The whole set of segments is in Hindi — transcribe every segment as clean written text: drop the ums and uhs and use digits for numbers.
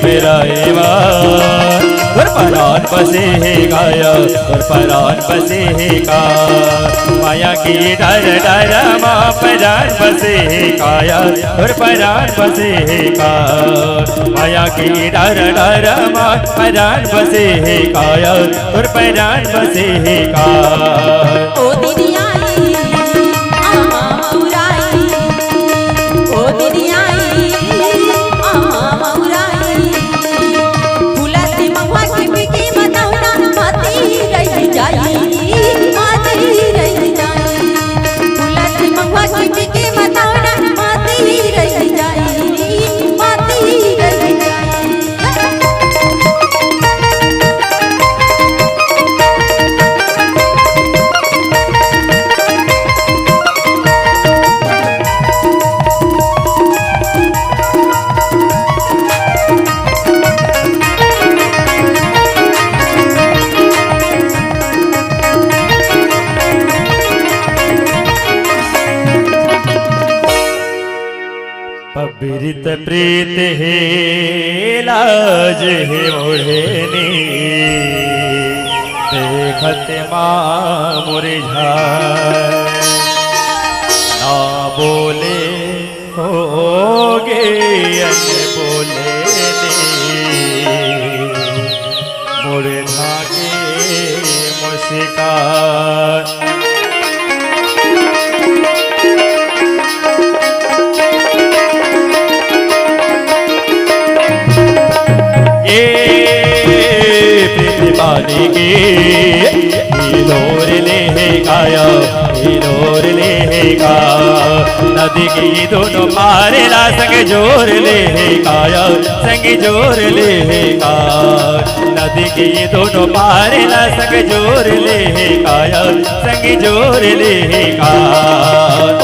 मेरा ईमान और परान बसे है गाया और परान बसे है का माया की डर डर माँ परान बसे है काया और परान बसे है का माया की डर डर माँ परान बसे है काया और परान बसे है का ओ दीदी आई आमा मौराई ओ दीदी आई आमा मौराई फुलाती महुआ की बिकी मदौना माती रह जाई माती रह जाई फुलाती महुआ की बिकी मदौना माती रह जाई माती रह जाई पबृत प्रीत है लाज है मोढ़ेनी देखत माँ मुरझाए ना बोले होगे अन बोले मुरझा के मुस्कान पानी के हिलोर लेगा हिलोर लेगा नदी की दोनों पारे ला संग जोर लेगा संग जोर लेगा नदी की दोनों पारे ला संग जोर लेगा संग जोर लेगा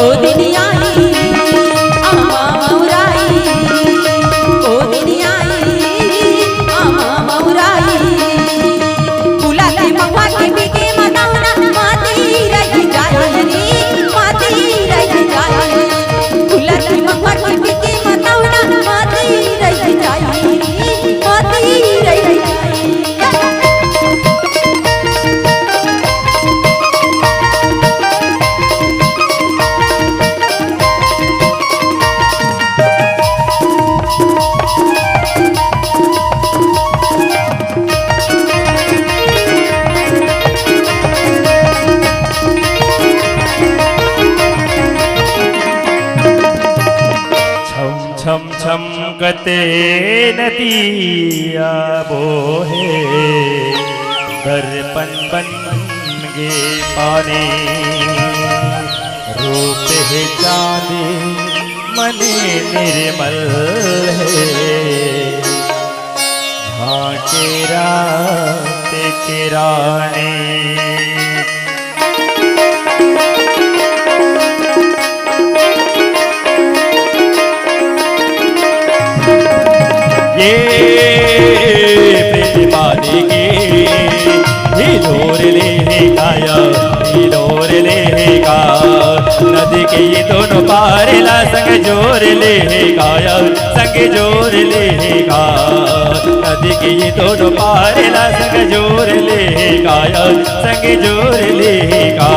ओ दीदी आई आमा मौराई ओ दीदी आई आमा मौराई फुलाती महुआ की बिकी मदौना माती रह जाई माती रह जाई फुलाती महुआ की बिकी मदौना माती रह जाई माती रह जाई छम छम कते नदिया बोहे दर्पण बन गे पानी रूप है चांदी मने निर्मल है झांके रात के रानी ये प्रीति पानी के हिलोर लेगा हिलोर लेगा नदी के ये दोनों पारे ला संग जोर लेगा संग जोर लेगा नदी के ये दोनों पारे ला संग जोर लेगा संग जोर लेगा